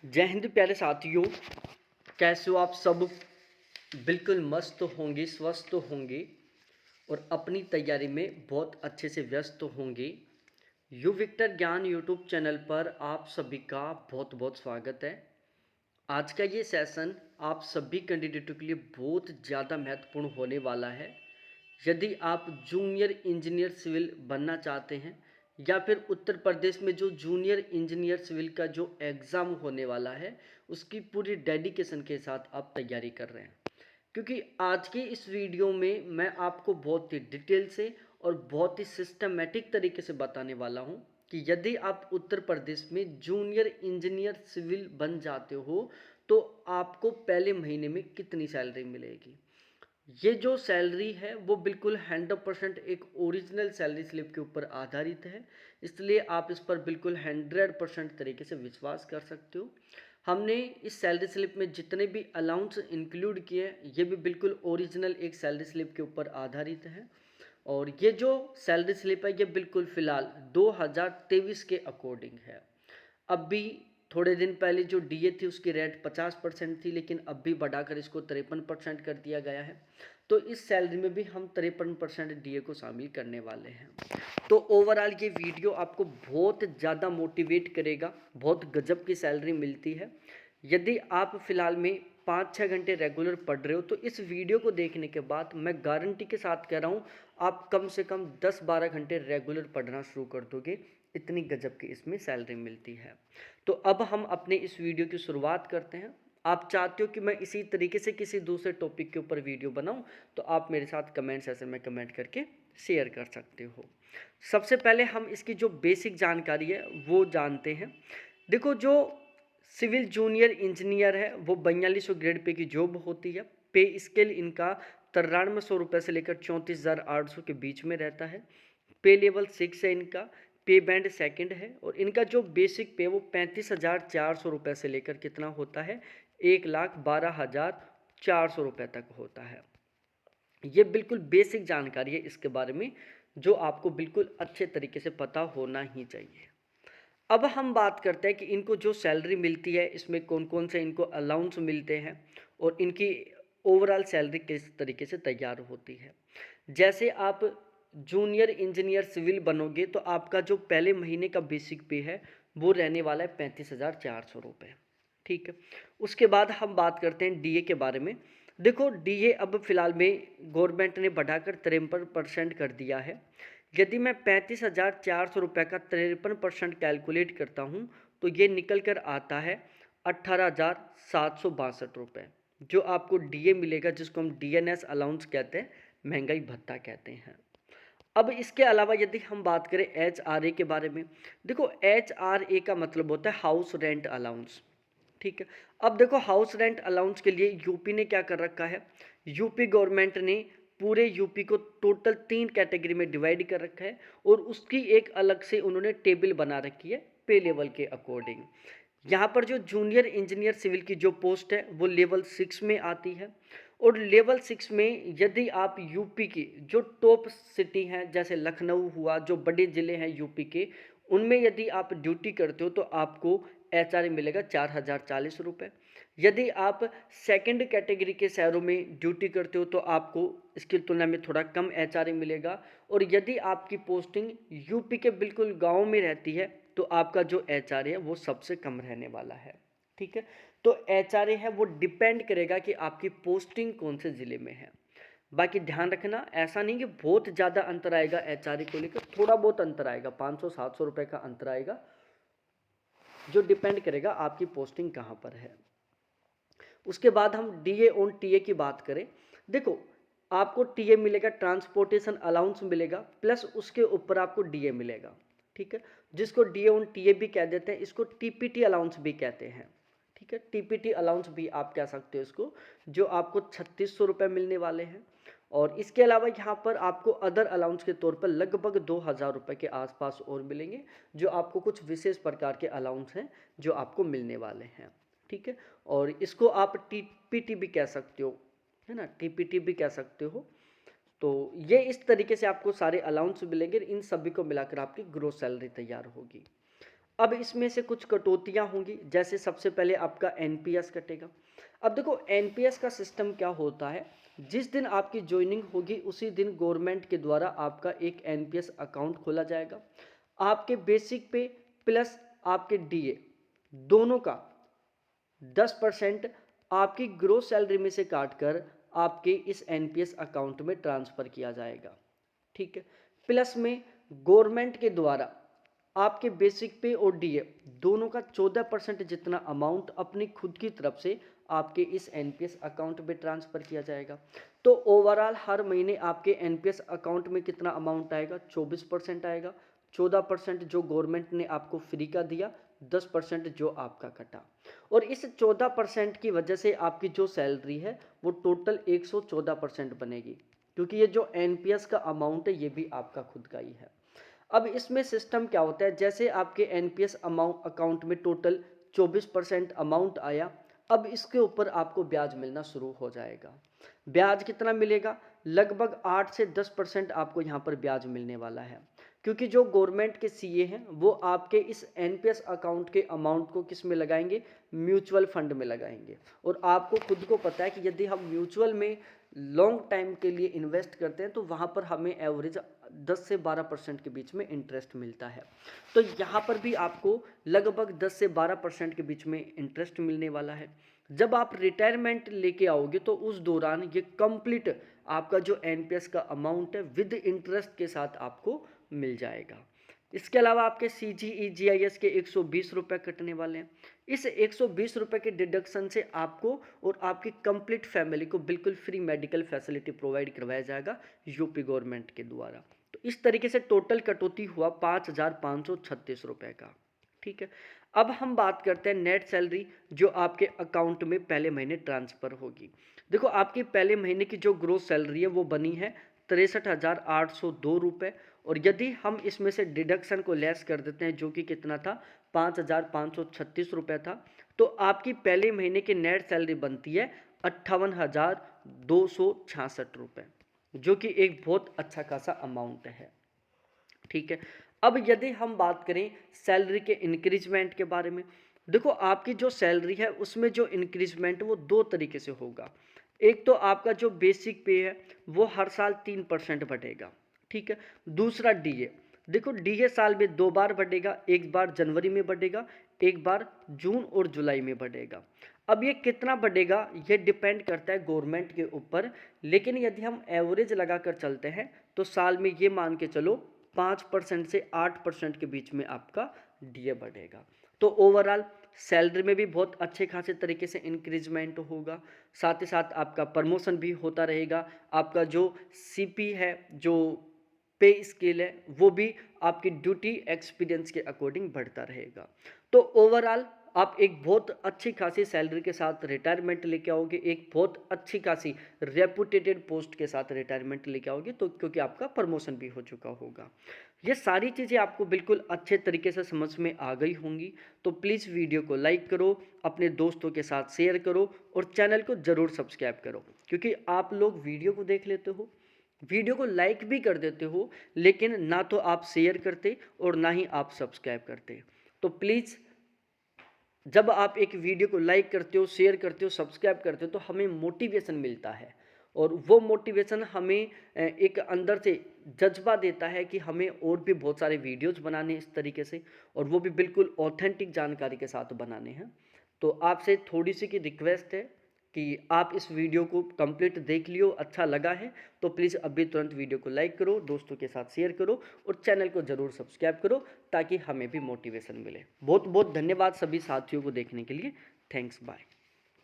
जय हिंद प्यारे साथियों। कैसे हो आप सब? बिल्कुल मस्त होंगे, स्वस्थ होंगे और अपनी तैयारी में बहुत अच्छे से व्यस्त होंगे। यू विक्टर ज्ञान यूट्यूब चैनल पर आप सभी का बहुत बहुत स्वागत है। आज का ये सेशन आप सभी कैंडिडेटों के लिए बहुत ज़्यादा महत्वपूर्ण होने वाला है। यदि आप जूनियर इंजीनियर सिविल बनना चाहते हैं या फिर उत्तर प्रदेश में जो जूनियर इंजीनियर सिविल का जो एग्ज़ाम होने वाला है उसकी पूरी डेडिकेशन के साथ आप तैयारी कर रहे हैं, क्योंकि आज की इस वीडियो में मैं आपको बहुत ही डिटेल से और बहुत ही सिस्टमेटिक तरीके से बताने वाला हूं कि यदि आप उत्तर प्रदेश में जूनियर इंजीनियर सिविल बन जाते हो तो आपको पहले महीने में कितनी सैलरी मिलेगी। ये जो सैलरी है वो बिल्कुल 100% एक ओरिजिनल सैलरी स्लिप के ऊपर आधारित है, इसलिए आप इस पर बिल्कुल 100% तरीके से विश्वास कर सकते हो। हमने इस सैलरी स्लिप में जितने भी अलाउंस इंक्लूड किए हैं ये भी बिल्कुल ओरिजिनल एक सैलरी स्लिप के ऊपर आधारित है। और ये जो सैलरी स्लिप है ये बिल्कुल फ़िलहाल 2023 के अकॉर्डिंग है। अभी थोड़े दिन पहले जो डीए थी उसकी रेट 50% थी, लेकिन अब भी बढ़ाकर इसको 53% कर दिया गया है। तो इस सैलरी में भी हम 53% डीए को शामिल करने वाले हैं। तो ओवरऑल ये वीडियो आपको बहुत ज़्यादा मोटिवेट करेगा। बहुत गजब की सैलरी मिलती है। यदि आप फिलहाल में 5-6 घंटे रेगुलर पढ़ रहे हो तो इस वीडियो को देखने के बाद मैं गारंटी के साथ कह रहा हूँ आप कम से कम 10-12 घंटे रेगुलर पढ़ना शुरू कर दोगे। इतनी गजब की इसमें सैलरी मिलती है। तो अब हम अपने इस वीडियो की शुरुआत करते हैं। आप चाहते हो कि मैं इसी तरीके से किसी दूसरे टॉपिक के ऊपर वीडियो बनाऊं तो आप मेरे साथ कमेंट सेक्शन में कमेंट करके शेयर कर सकते हो। सबसे पहले हम इसकी जो बेसिक जानकारी है वो जानते हैं। देखो, जो सिविल जूनियर इंजीनियर है वो 4200 ग्रेड पे की जॉब होती है। पे स्केल इनका 9300 रुपये से लेकर 34,800 के बीच में रहता है। पे लेवल 6 है इनका। पे बैंड सेकंड है और इनका जो बेसिक पे वो 35,400 रुपये से लेकर कितना होता है 1,12,400 रुपये तक होता है। ये बिल्कुल बेसिक जानकारी है इसके बारे में जो आपको बिल्कुल अच्छे तरीके से पता होना ही चाहिए। अब हम बात करते हैं कि इनको जो सैलरी मिलती है इसमें कौन कौन से इनको अलाउंस मिलते हैं और इनकी ओवरऑल सैलरी किस तरीके से तैयार होती है। जैसे आप जूनियर इंजीनियर सिविल बनोगे तो आपका जो पहले महीने का बेसिक पे है वो रहने वाला है 35,400 रुपये। ठीक है। उसके बाद हम बात करते हैं डीए के बारे में। देखो, डीए अब फिलहाल में गवर्नमेंट ने बढ़ाकर 53% कर दिया है। यदि मैं 35,400 रुपये का 53% कैलकुलेट करता हूँ तो ये निकल कर आता है 18,762 रुपये, जो आपको डीए मिलेगा, जिसको हम डीएनएस अलाउंस कहते हैं, महंगाई भत्ता कहते हैं। अब इसके अलावा यदि हम बात करें एचआरए के बारे में, देखो एचआरए का मतलब होता है हाउस रेंट अलाउंस। ठीक है। अब देखो, हाउस रेंट अलाउंस के लिए यूपी ने क्या कर रखा है, यूपी गवर्नमेंट ने पूरे यूपी को टोटल 3 कैटेगरी में डिवाइड कर रखा है और उसकी एक अलग से उन्होंने टेबल बना रखी है पे लेवल के अकॉर्डिंग। यहाँ पर जो जूनियर इंजीनियर सिविल की जो पोस्ट है वो लेवल 6 में आती है। और लेवल 6 में यदि आप यूपी की जो टॉप सिटी हैं जैसे लखनऊ हुआ, जो बड़े ज़िले हैं यूपी के, उनमें यदि आप ड्यूटी करते हो तो आपको एचआरए मिलेगा 4,040 रुपये। यदि आप सेकंड कैटेगरी के शहरों में ड्यूटी करते हो तो आपको इसकी तुलना में थोड़ा कम एचआरए मिलेगा। और यदि आपकी पोस्टिंग यूपी के बिल्कुल गांव में रहती है तो आपका जो एचआरए है वो सबसे कम रहने वाला है। ठीक है। तो एचआरए है वो डिपेंड करेगा कि आपकी पोस्टिंग कौन से ज़िले में है। बाकी ध्यान रखना, ऐसा नहीं कि बहुत ज़्यादा अंतर आएगा एचआरए को लेकर, थोड़ा बहुत अंतर आएगा, 500-700 रुपये का अंतर आएगा, जो डिपेंड करेगा आपकी पोस्टिंग कहाँ पर है। उसके बाद हम डीए ऑन टीए की बात करें। देखो, आपको टीए मिलेगा, ट्रांसपोर्टेशन अलाउंस मिलेगा, प्लस उसके ऊपर आपको डीए मिलेगा। ठीक है। जिसको डीए ऑन टीए भी कह देते हैं, इसको टीपीटी अलाउंस भी कहते हैं। ठीक है। टीपीटी अलाउंस भी आप कह सकते हो इसको, जो आपको 3600 रुपये मिलने वाले हैं। और इसके अलावा यहाँ पर आपको अदर अलाउंस के तौर पर लगभग 2,000 रुपये के आसपास और मिलेंगे, जो आपको कुछ विशेष प्रकार के अलाउंस हैं जो आपको मिलने वाले हैं। ठीक है। और इसको आप टीपीटी भी कह सकते हो, है ना, टीपीटी भी कह सकते हो। तो ये इस तरीके से आपको सारे अलाउंस मिलेंगे, इन सभी को मिलाकर आपकी ग्रोस सैलरी तैयार होगी। अब इसमें से कुछ कटौतियाँ होंगी, जैसे सबसे पहले आपका एनपीएस कटेगा। अब देखो एनपीएस का सिस्टम क्या होता है, जिस दिन आपकी ज्वाइनिंग होगी उसी दिन गवर्नमेंट के द्वारा आपका एक एनपीएस अकाउंट खोला जाएगा। आपके बेसिक पे प्लस आपके डीए दोनों का 10% आपकी ग्रोस सैलरी में से काटकर आपके इस एनपीएस अकाउंट में ट्रांसफ़र किया जाएगा। ठीक है, प्लस में गवर्नमेंट के द्वारा आपके बेसिक पे और डीए दोनों का 14% जितना अमाउंट अपनी खुद की तरफ से आपके इस एनपीएस अकाउंट में ट्रांसफ़र किया जाएगा। तो ओवरऑल हर महीने आपके एनपीएस अकाउंट में कितना अमाउंट आएगा, 24% आएगा। 14% जो गवर्नमेंट ने आपको फ्री का दिया, 10% जो आपका कटा, और इस 14% की वजह से आपकी जो सैलरी है वो टोटल 114% बनेगी, क्योंकि ये जो एनपीएस का अमाउंट है ये भी आपका खुद का ही है। अब इसमें सिस्टम क्या होता है, जैसे आपके एनपीएस अमाउंट अकाउंट में टोटल 24% अमाउंट आया, अब इसके ऊपर आपको ब्याज मिलना शुरू हो जाएगा। ब्याज कितना मिलेगा, लगभग 8 से 10% आपको यहाँ पर ब्याज मिलने वाला है, क्योंकि जो गवर्नमेंट के सीए हैं वो आपके इस एनपीएस अकाउंट के अमाउंट को किस में लगाएंगे, म्यूचुअल फंड में लगाएंगे। और आपको खुद को पता है कि यदि हम म्यूचुअल में लॉन्ग टाइम के लिए इन्वेस्ट करते हैं तो वहाँ पर हमें एवरेज 10 से 12% के बीच में इंटरेस्ट मिलता है। तो यहाँ पर भी आपको लगभग 10 से 12% के बीच में इंटरेस्ट मिलने वाला है। जब आप रिटायरमेंट लेके आओगे तो उस दौरान ये कंप्लीट आपका जो एनपीएस का अमाउंट है विद इंटरेस्ट के साथ आपको मिल जाएगा। इसके अलावा आपके CGE-GIS के 120 रुपये कटने वाले हैं। इस 120 रुपये के डिडक्शन से आपको और आपकी कंप्लीट फैमिली को बिल्कुल फ्री मेडिकल फैसिलिटी प्रोवाइड करवाया जाएगा यूपी गवर्नमेंट के द्वारा। तो इस तरीके से टोटल कटौती हुआ 5,536 रुपये का। ठीक है, अब हम बात करते हैं नेट सैलरी जो आपके अकाउंट में पहले महीने ट्रांसफ़र होगी। देखो आपकी पहले महीने की जो ग्रोस सैलरी है वो बनी है 63,802 रुपये, और यदि हम इसमें से डिडक्शन को लेस कर देते हैं जो कि कितना था, 5,536 रुपये था, तो आपकी पहले महीने की नेट सैलरी बनती है 58,266 रुपये, जो कि एक बहुत अच्छा खासा अमाउंट है। ठीक है, अब यदि हम बात करें सैलरी के इंक्रीजमेंट के बारे में, देखो आपकी जो सैलरी है उसमें जो इंक्रीजमेंट वो दो तरीके से होगा। एक तो आपका जो बेसिक पे है वो हर साल 3% बढ़ेगा। ठीक है, दूसरा डीए, देखो डीए साल में 2 बार बढ़ेगा, एक बार जनवरी में बढ़ेगा, एक बार जून और जुलाई में बढ़ेगा। अब ये कितना बढ़ेगा ये डिपेंड करता है गवर्नमेंट के ऊपर, लेकिन यदि हम एवरेज लगाकर चलते हैं तो साल में ये मान के चलो 5% से 8% के बीच में आपका डीए बढ़ेगा। तो ओवरऑल सैलरी में भी बहुत अच्छे खासे तरीके से इंक्रीजमेंट होगा, साथ ही साथ आपका प्रमोशन भी होता रहेगा। आपका जो सीपी है, जो पे स्केल है, वो भी आपकी ड्यूटी एक्सपीरियंस के अकॉर्डिंग बढ़ता रहेगा। तो ओवरऑल आप एक बहुत अच्छी खासी सैलरी के साथ रिटायरमेंट लेके आओगे, एक बहुत अच्छी खासी रेपुटेटेड पोस्ट के साथ रिटायरमेंट लेके आओगे, तो क्योंकि आपका प्रमोशन भी हो चुका होगा। ये सारी चीज़ें आपको बिल्कुल अच्छे तरीके से समझ में आ गई होंगी। तो प्लीज़ वीडियो को लाइक करो, अपने दोस्तों के साथ शेयर करो और चैनल को ज़रूर सब्सक्राइब करो, क्योंकि आप लोग वीडियो को देख लेते हो, वीडियो को लाइक भी कर देते हो, लेकिन ना तो आप शेयर करते और ना ही आप सब्सक्राइब करते। तो प्लीज़ जब आप एक वीडियो को लाइक करते हो, शेयर करते हो, सब्सक्राइब करते हो, तो हमें मोटिवेशन मिलता है, और वो मोटिवेशन हमें एक अंदर से जज्बा देता है कि हमें और भी बहुत सारे वीडियोज़ बनाने इस तरीके से, और वो भी बिल्कुल ऑथेंटिक जानकारी के साथ बनाने हैं। तो आपसे थोड़ी सी की रिक्वेस्ट है कि आप इस वीडियो को कंप्लीट देख लियो, अच्छा लगा है तो प्लीज़ अभी तुरंत वीडियो को लाइक करो, दोस्तों के साथ शेयर करो और चैनल को ज़रूर सब्सक्राइब करो, ताकि हमें भी मोटिवेशन मिले। बहुत बहुत धन्यवाद सभी साथियों को देखने के लिए। Thanks, bye.